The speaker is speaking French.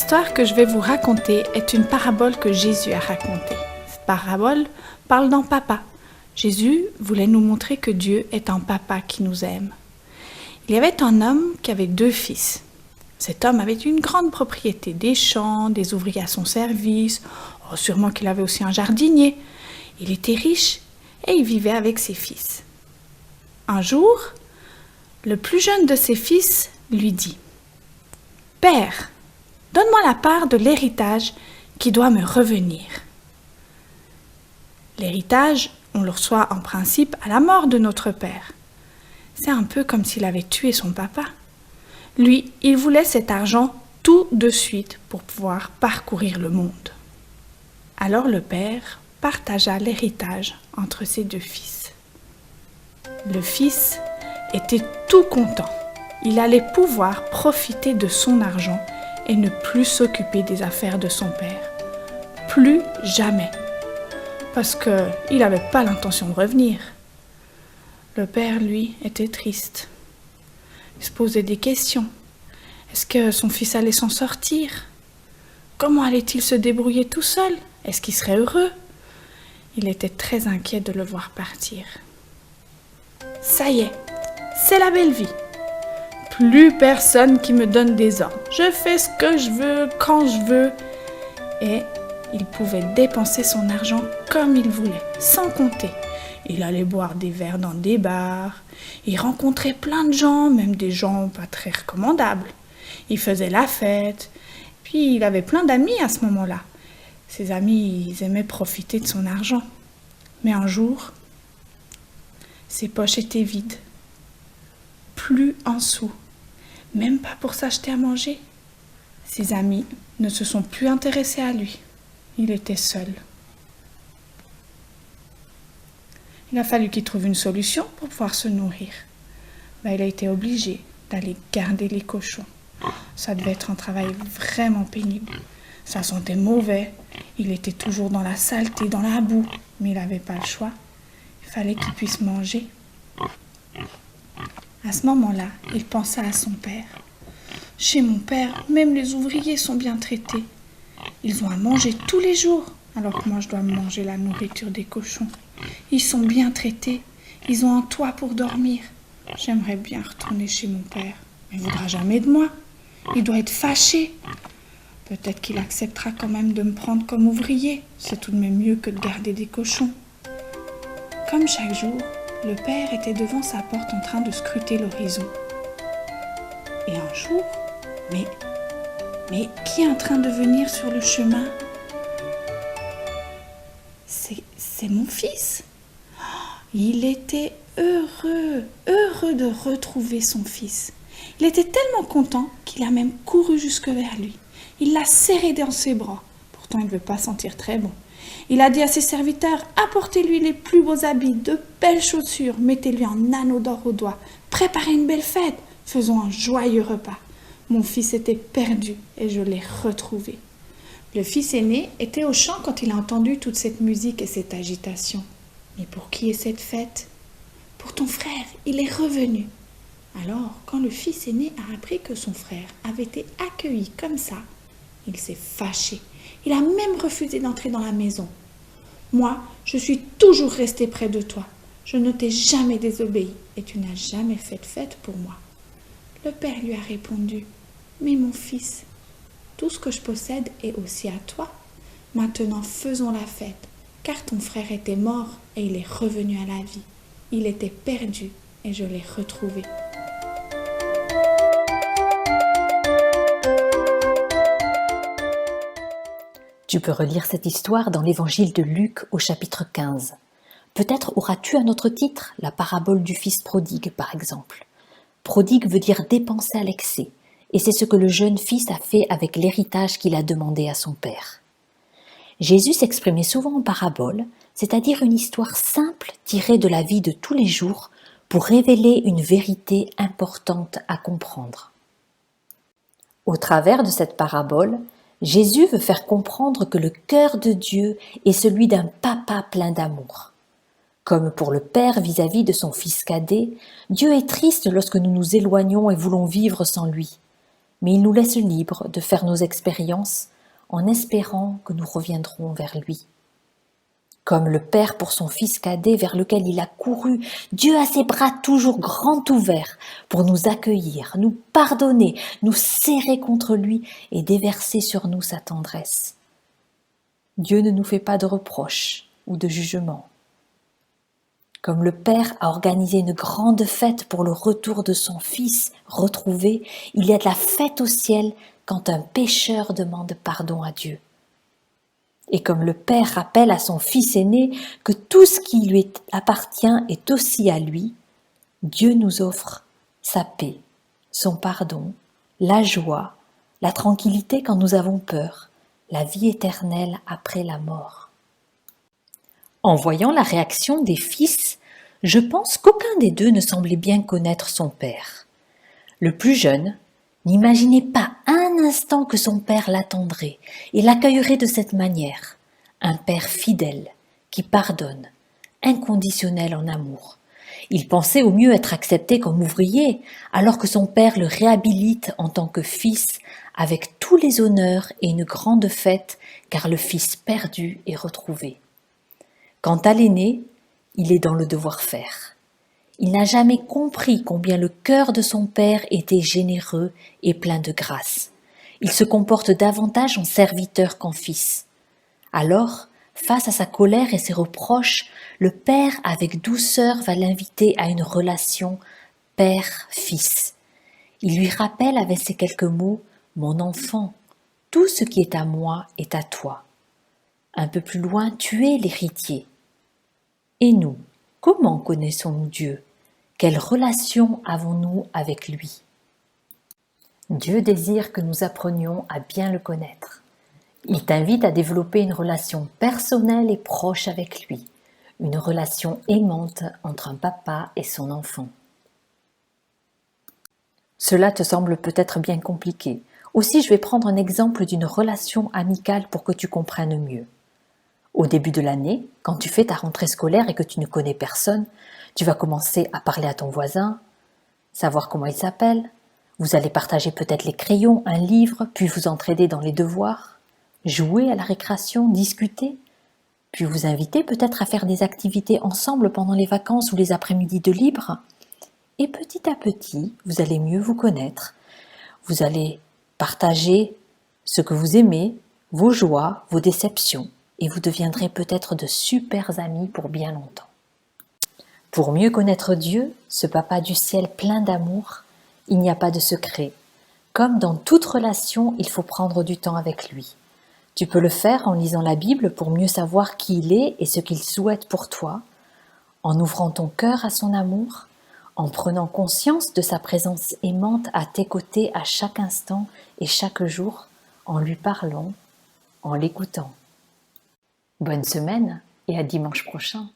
L'histoire que je vais vous raconter est une parabole que Jésus a racontée. Cette parabole parle d'un papa. Jésus voulait nous montrer que Dieu est un papa qui nous aime. Il y avait un homme qui avait 2 fils. Cet homme avait une grande propriété, des champs, des ouvriers à son service. Oh, sûrement qu'il avait aussi un jardinier. Il était riche et il vivait avec ses fils. Un jour, le plus jeune de ses fils lui dit « Père, donne-moi la part de l'héritage qui doit me revenir. » L'héritage, on le reçoit en principe à la mort de notre père. C'est un peu comme s'il avait tué son papa. Lui, il voulait cet argent tout de suite pour pouvoir parcourir le monde. Alors le père partagea l'héritage entre ses 2 fils. Le fils était tout content. Il allait pouvoir profiter de son argent et ne plus s'occuper des affaires de son père. Plus jamais. Parce qu'il n'avait pas l'intention de revenir. Le père, lui, était triste. Il se posait des questions. Est-ce que son fils allait s'en sortir? Comment allait-il se débrouiller tout seul? Est-ce qu'il serait heureux? Il était très inquiet de le voir partir. Ça y est, c'est la belle vie. Plus personne qui me donne des ordres. Je fais ce que je veux, quand je veux. Et il pouvait dépenser son argent comme il voulait, sans compter. Il allait boire des verres dans des bars. Il rencontrait plein de gens, même des gens pas très recommandables. Il faisait la fête. Puis il avait plein d'amis à ce moment-là. Ses amis, ils aimaient profiter de son argent. Mais un jour, ses poches étaient vides. Plus un sou. Même pas pour s'acheter à manger. Ses amis ne se sont plus intéressés à lui. Il était seul. Il a fallu qu'il trouve une solution pour pouvoir se nourrir. Il a été obligé d'aller garder les cochons. Ça devait être un travail vraiment pénible. Ça sentait mauvais. Il était toujours dans la saleté, dans la boue. Mais il n'avait pas le choix. Il fallait qu'il puisse manger. À ce moment-là, il pensa à son père. Chez mon père, même les ouvriers sont bien traités. Ils ont à manger tous les jours, alors que moi je dois manger la nourriture des cochons. Ils sont bien traités. Ils ont un toit pour dormir. J'aimerais bien retourner chez mon père, mais il ne voudra jamais de moi. Il doit être fâché. Peut-être qu'il acceptera quand même de me prendre comme ouvrier. C'est tout de même mieux que de garder des cochons. Comme chaque jour, le père était devant sa porte en train de scruter l'horizon. Et un jour, mais qui est en train de venir sur le chemin? C'est mon fils. Il était heureux de retrouver son fils. Il était tellement content qu'il a même couru jusque vers lui. Il l'a serré dans ses bras. Pourtant, il ne veut pas sentir très bon. Il a dit à ses serviteurs, apportez-lui les plus beaux habits, de belles chaussures, mettez-lui un anneau d'or au doigt, préparez une belle fête, faisons un joyeux repas. Mon fils était perdu et je l'ai retrouvé. Le fils aîné était au champ quand il a entendu toute cette musique et cette agitation. Mais pour qui est cette fête? Pour ton frère, il est revenu. Alors, quand le fils aîné a appris que son frère avait été accueilli comme ça, il s'est fâché. Il a même refusé d'entrer dans la maison. Moi, je suis toujours restée près de toi. Je ne t'ai jamais désobéi et tu n'as jamais fait de fête pour moi. Le père lui a répondu, mais mon fils, tout ce que je possède est aussi à toi. Maintenant, faisons la fête, car ton frère était mort et il est revenu à la vie. Il était perdu et je l'ai retrouvé. Tu peux relire cette histoire dans l'évangile de Luc au chapitre 15. Peut-être auras-tu un autre titre, la parabole du fils prodigue par exemple. Prodigue veut dire dépenser à l'excès, et c'est ce que le jeune fils a fait avec l'héritage qu'il a demandé à son père. Jésus s'exprimait souvent en parabole, c'est-à-dire une histoire simple tirée de la vie de tous les jours pour révéler une vérité importante à comprendre. Au travers de cette parabole, Jésus veut faire comprendre que le cœur de Dieu est celui d'un papa plein d'amour. Comme pour le père vis-à-vis de son fils cadet, Dieu est triste lorsque nous nous éloignons et voulons vivre sans lui. mais il nous laisse libres de faire nos expériences en espérant que nous reviendrons vers lui. Comme le Père pour son Fils cadet vers lequel il a couru, Dieu a ses bras toujours grands ouverts pour nous accueillir, nous pardonner, nous serrer contre lui et déverser sur nous sa tendresse. Dieu ne nous fait pas de reproches ou de jugements. Comme le Père a organisé une grande fête pour le retour de son Fils retrouvé, il y a de la fête au ciel quand un pécheur demande pardon à Dieu. Et comme le Père rappelle à son Fils aîné que tout ce qui lui appartient est aussi à lui, Dieu nous offre sa paix, son pardon, la joie, la tranquillité quand nous avons peur, la vie éternelle après la mort. En voyant la réaction des fils, je pense qu'aucun des deux ne semblait bien connaître son père. Le plus jeune n'imaginait pas un instant que son père l'attendrait et l'accueillerait de cette manière. Un père fidèle, qui pardonne, inconditionnel en amour. Il pensait au mieux être accepté comme ouvrier, alors que son père le réhabilite en tant que fils, avec tous les honneurs et une grande fête, car le fils perdu est retrouvé. Quant à l'aîné, il est dans le devoir-faire. Il n'a jamais compris combien le cœur de son père était généreux et plein de grâce. Il se comporte davantage en serviteur qu'en fils. Alors, face à sa colère et ses reproches, le père avec douceur va l'inviter à une relation père-fils. Il lui rappelle avec ces quelques mots « Mon enfant, tout ce qui est à moi est à toi. » Un peu plus loin, tu es l'héritier. Et nous, comment connaissons-nous Dieu ? Quelle relation avons-nous avec lui ? Dieu désire que nous apprenions à bien le connaître. Il t'invite à développer une relation personnelle et proche avec lui, une relation aimante entre un papa et son enfant. Cela te semble peut-être bien compliqué. Aussi, je vais prendre un exemple d'une relation amicale pour que tu comprennes mieux. Au début de l'année, quand tu fais ta rentrée scolaire et que tu ne connais personne, tu vas commencer à parler à ton voisin, savoir comment il s'appelle. Vous allez partager peut-être les crayons, un livre, puis vous entraider dans les devoirs, jouer à la récréation, discuter, puis vous inviter peut-être à faire des activités ensemble pendant les vacances ou les après-midi de libre. Et petit à petit, vous allez mieux vous connaître. Vous allez partager ce que vous aimez, vos joies, vos déceptions, et vous deviendrez peut-être de super amis pour bien longtemps. Pour mieux connaître Dieu, ce papa du ciel plein d'amour, il n'y a pas de secret. Comme dans toute relation, il faut prendre du temps avec lui. Tu peux le faire en lisant la Bible pour mieux savoir qui il est et ce qu'il souhaite pour toi, en ouvrant ton cœur à son amour, en prenant conscience de sa présence aimante à tes côtés à chaque instant et chaque jour, en lui parlant, en l'écoutant. Bonne semaine et à dimanche prochain.